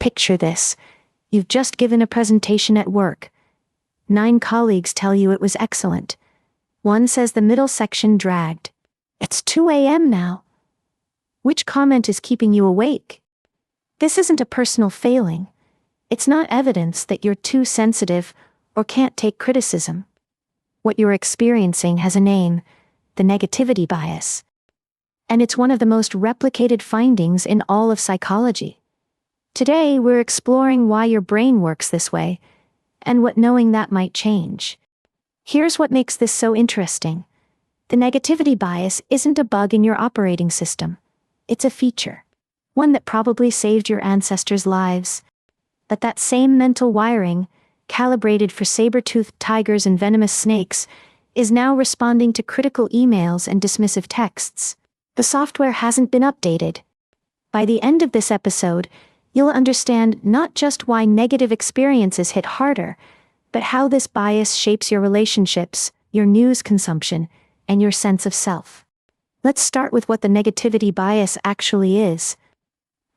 Picture this. You've just given a presentation at work. 9 colleagues tell you it was excellent. One says the middle section dragged. It's 2 a.m. now. Which comment is keeping you awake? This isn't a personal failing. It's not evidence that you're too sensitive or can't take criticism. What you're experiencing has a name, the negativity bias. And it's one of the most replicated findings in all of psychology. Today, we're exploring why your brain works this way, and what knowing that might change. Here's what makes this so interesting. The negativity bias isn't a bug in your operating system. It's a feature. One that probably saved your ancestors' lives. But that same mental wiring, calibrated for saber-toothed tigers and venomous snakes, is now responding to critical emails and dismissive texts. The software hasn't been updated. By the end of this episode, you'll understand not just why negative experiences hit harder, but how this bias shapes your relationships, your news consumption, and your sense of self. Let's start with what the negativity bias actually is.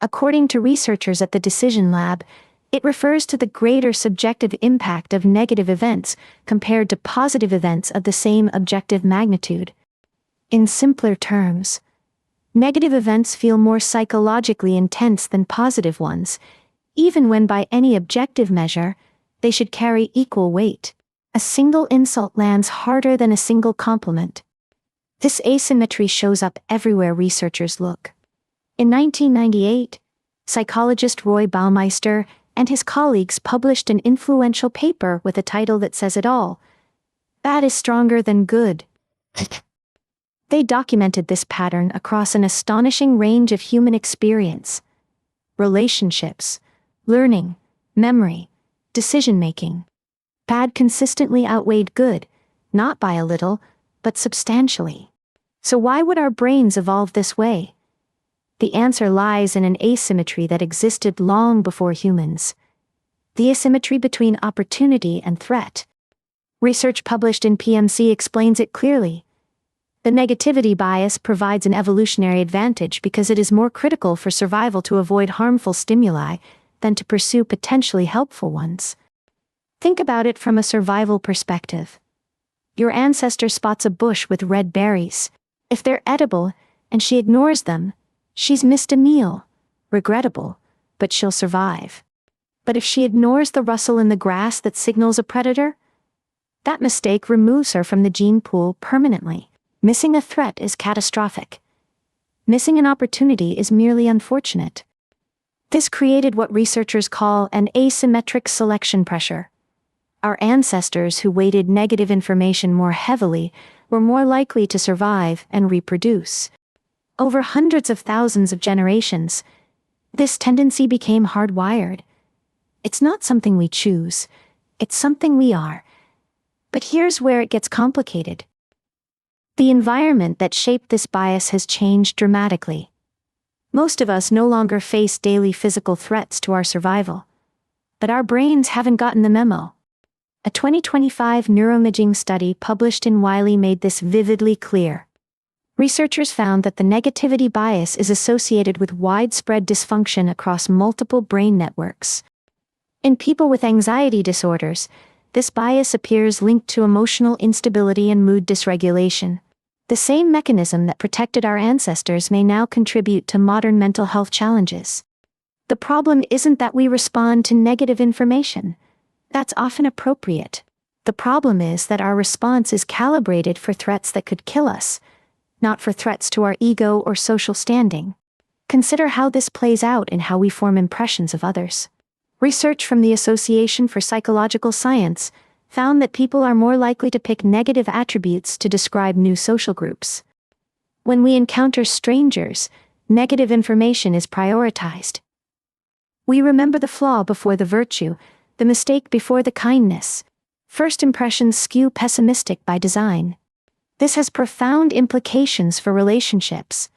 According to researchers at the Decision Lab, it refers to the greater subjective impact of negative events compared to positive events of the same objective magnitude. In simpler terms, negative events feel more psychologically intense than positive ones, even when by any objective measure, they should carry equal weight. A single insult lands harder than a single compliment. This asymmetry shows up everywhere researchers look. In 1998, psychologist Roy Baumeister and his colleagues published an influential paper with a title that says it all. Bad is stronger than good. They documented this pattern across an astonishing range of human experience. Relationships, learning, memory, decision-making. Bad consistently outweighed good, not by a little, but substantially. So why would our brains evolve this way? The answer lies in an asymmetry that existed long before humans. The asymmetry between opportunity and threat. Research published in PMC explains it clearly. The negativity bias provides an evolutionary advantage because it is more critical for survival to avoid harmful stimuli than to pursue potentially helpful ones. Think about it from a survival perspective. Your ancestor spots a bush with red berries. If they're edible and she ignores them, she's missed a meal. Regrettable, but she'll survive. But if she ignores the rustle in the grass that signals a predator, that mistake removes her from the gene pool permanently. Missing a threat is catastrophic. Missing an opportunity is merely unfortunate. This created what researchers call an asymmetric selection pressure. Our ancestors who weighted negative information more heavily were more likely to survive and reproduce. Over hundreds of thousands of generations, this tendency became hardwired. It's not something we choose, it's something we are. But here's where it gets complicated. The environment that shaped this bias has changed dramatically. Most of us no longer face daily physical threats to our survival. But our brains haven't gotten the memo. A 2025 neuroimaging study published in Wiley made this vividly clear. Researchers found that the negativity bias is associated with widespread dysfunction across multiple brain networks. In people with anxiety disorders, this bias appears linked to emotional instability and mood dysregulation. The same mechanism that protected our ancestors may now contribute to modern mental health challenges. The problem isn't that we respond to negative information. That's often appropriate. The problem is that our response is calibrated for threats that could kill us, not for threats to our ego or social standing. Consider how this plays out in how we form impressions of others. Research from the Association for Psychological Science found that people are more likely to pick negative attributes to describe new social groups. When we encounter strangers, negative information is prioritized. We remember the flaw before the virtue, the mistake before the kindness. First impressions skew pessimistic by design. This has profound implications for relationships.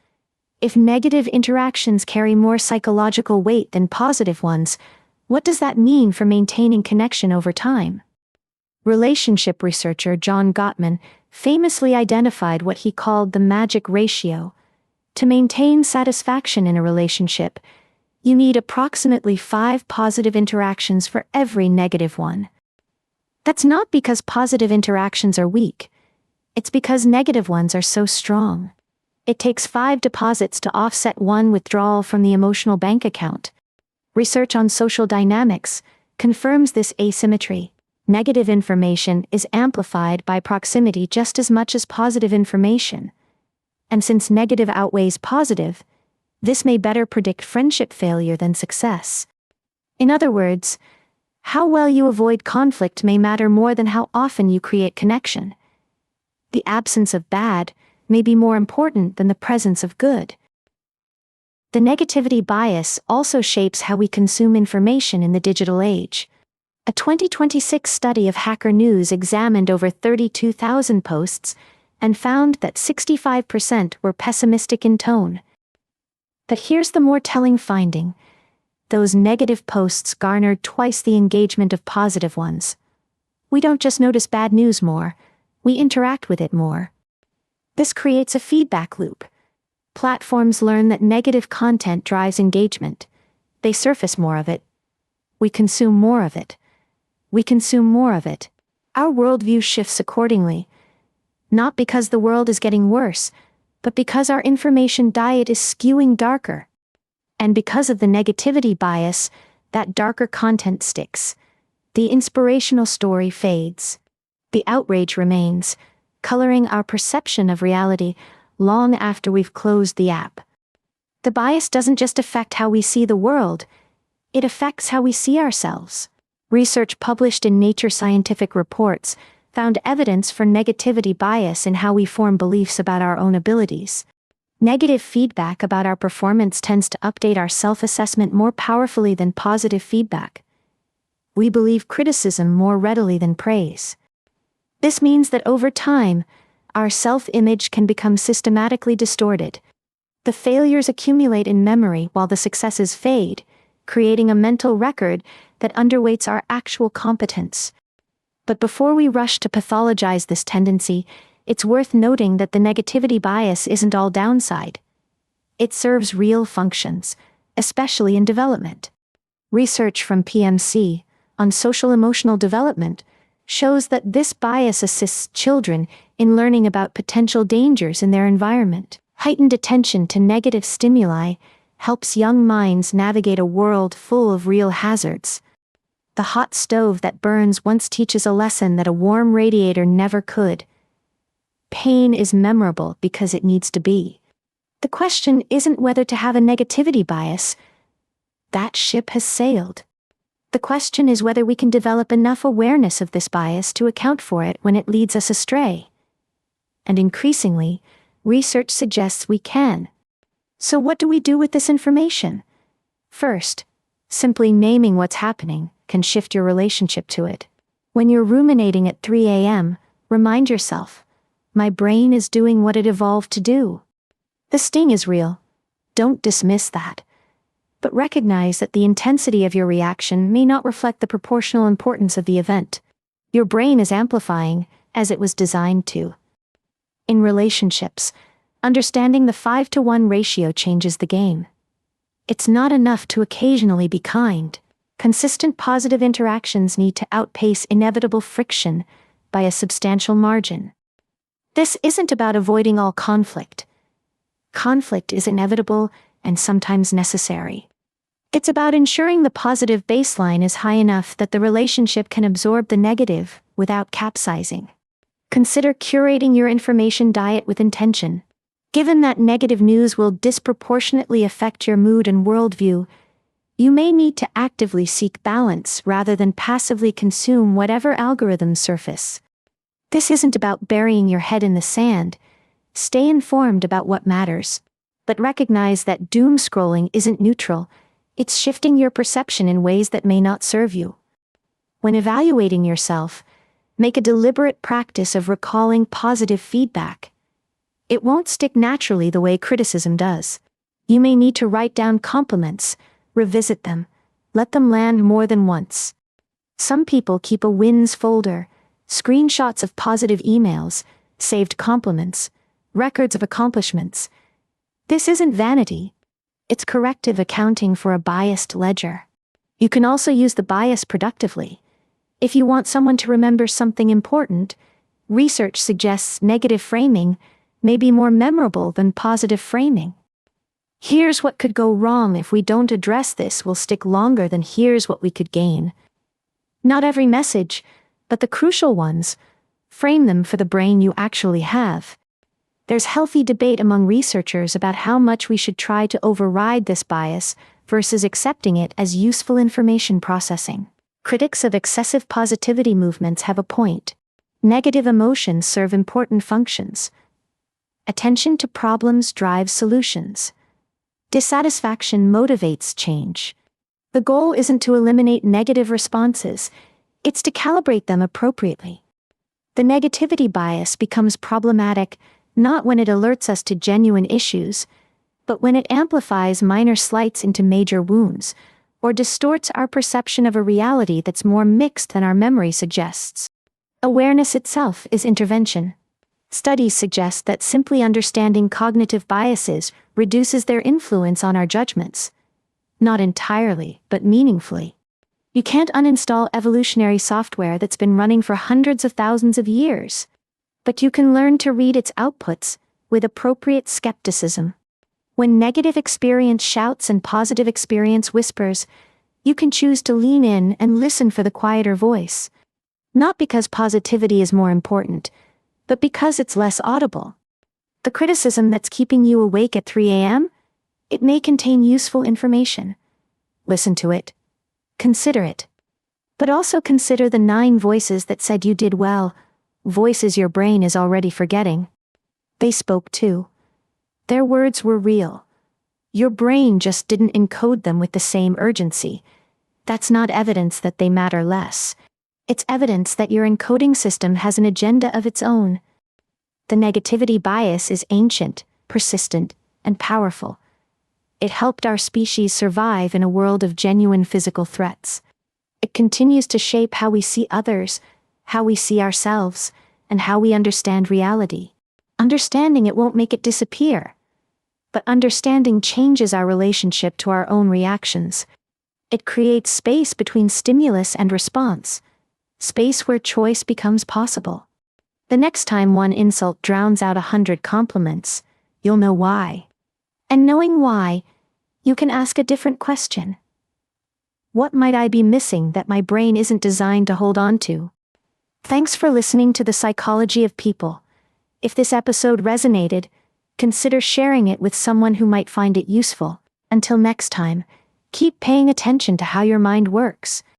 If negative interactions carry more psychological weight than positive ones, what does that mean for maintaining connection over time? Relationship researcher John Gottman famously identified what he called the magic ratio. To maintain satisfaction in a relationship, You need approximately 5 positive interactions for every negative one. That's not because positive interactions are weak. It's because negative ones are so strong. It takes 5 deposits to offset 1 withdrawal from the emotional bank account. Research on social dynamics confirms this asymmetry. Negative information is amplified by proximity just as much as positive information. And since negative outweighs positive, this may better predict friendship failure than success. In other words, how well you avoid conflict may matter more than how often you create connection. The absence of bad may be more important than the presence of good. The negativity bias also shapes how we consume information in the digital age. A 2026 study of Hacker News examined over 32,000 posts and found that 65% were pessimistic in tone. But here's the more telling finding. Those negative posts garnered twice the engagement of positive ones. We don't just notice bad news more, we interact with it more. This creates a feedback loop. Platforms learn that negative content drives engagement. They surface more of it. We consume more of it. We consume more of it. Our worldview shifts accordingly. Not because the world is getting worse, but because our information diet is skewing darker. And because of the negativity bias, that darker content sticks. The inspirational story fades. The outrage remains, coloring our perception of reality long after we've closed the app. The bias doesn't just affect how we see the world, it affects how we see ourselves. Research published in Nature Scientific Reports found evidence for negativity bias in how we form beliefs about our own abilities. Negative feedback about our performance tends to update our self-assessment more powerfully than positive feedback. We believe criticism more readily than praise. This means that over time, our self-image can become systematically distorted. The failures accumulate in memory while the successes fade, creating a mental record that underweights our actual competence. But before we rush to pathologize this tendency, it's worth noting that the negativity bias isn't all downside. It serves real functions, especially in development. Research from PMC on social emotional development shows that this bias assists children in learning about potential dangers in their environment. Heightened attention to negative stimuli helps young minds navigate a world full of real hazards. The hot stove that burns once teaches a lesson that a warm radiator never could. Pain is memorable because it needs to be. The question isn't whether to have a negativity bias. That ship has sailed. The question is whether we can develop enough awareness of this bias to account for it when it leads us astray. And increasingly, research suggests we can. So what do we do with this information? First, simply naming what's happening can shift your relationship to it. When you're ruminating at 3 a.m., remind yourself, my brain is doing what it evolved to do. The sting is real. Don't dismiss that. But recognize that the intensity of your reaction may not reflect the proportional importance of the event. Your brain is amplifying, as it was designed to. In relationships, understanding the 5-to-1 ratio changes the game. It's not enough to occasionally be kind. Consistent positive interactions need to outpace inevitable friction by a substantial margin. This isn't about avoiding all conflict. Conflict is inevitable and sometimes necessary. It's about ensuring the positive baseline is high enough that the relationship can absorb the negative without capsizing. Consider curating your information diet with intention. Given that negative news will disproportionately affect your mood and worldview, you may need to actively seek balance rather than passively consume whatever algorithms surface. This isn't about burying your head in the sand. Stay informed about what matters. But recognize that doom scrolling isn't neutral. It's shifting your perception in ways that may not serve you. When evaluating yourself, make a deliberate practice of recalling positive feedback. It won't stick naturally the way criticism does. You may need to write down compliments, revisit them, let them land more than once. Some people keep a wins folder, screenshots of positive emails, saved compliments, records of accomplishments. This isn't vanity. It's corrective accounting for a biased ledger. You can also use the bias productively. If you want someone to remember something important, research suggests negative framing may be more memorable than positive framing. Here's what could go wrong if we don't address this will stick longer than here's what we could gain. Not every message, but the crucial ones, frame them for the brain you actually have. There's healthy debate among researchers about how much we should try to override this bias versus accepting it as useful information processing. Critics of excessive positivity movements have a point. Negative emotions serve important functions. Attention to problems drives solutions. Dissatisfaction motivates change. The goal isn't to eliminate negative responses, it's to calibrate them appropriately. The negativity bias becomes problematic not when it alerts us to genuine issues, but when it amplifies minor slights into major wounds, or distorts our perception of a reality that's more mixed than our memory suggests. Awareness itself is intervention. Studies suggest that simply understanding cognitive biases reduces their influence on our judgments. Not entirely, but meaningfully. You can't uninstall evolutionary software that's been running for hundreds of thousands of years, but you can learn to read its outputs with appropriate skepticism. When negative experience shouts and positive experience whispers, you can choose to lean in and listen for the quieter voice. Not because positivity is more important, but because it's less audible. The criticism that's keeping you awake at 3 a.m., it may contain useful information. Listen to it. Consider it. But also consider the 9 voices that said you did well, voices your brain is already forgetting. They spoke too. Their words were real. Your brain just didn't encode them with the same urgency. That's not evidence that they matter less. It's evidence that your encoding system has an agenda of its own. The negativity bias is ancient, persistent, and powerful. It helped our species survive in a world of genuine physical threats. It continues to shape how we see others, how we see ourselves, and how we understand reality. Understanding it won't make it disappear. But understanding changes our relationship to our own reactions. It creates space between stimulus and response, space where choice becomes possible. The next time one insult drowns out 100 compliments, you'll know why. And knowing why, you can ask a different question. What might I be missing that my brain isn't designed to hold on to? Thanks for listening to The Psychology of People. If this episode resonated, consider sharing it with someone who might find it useful. Until next time, keep paying attention to how your mind works,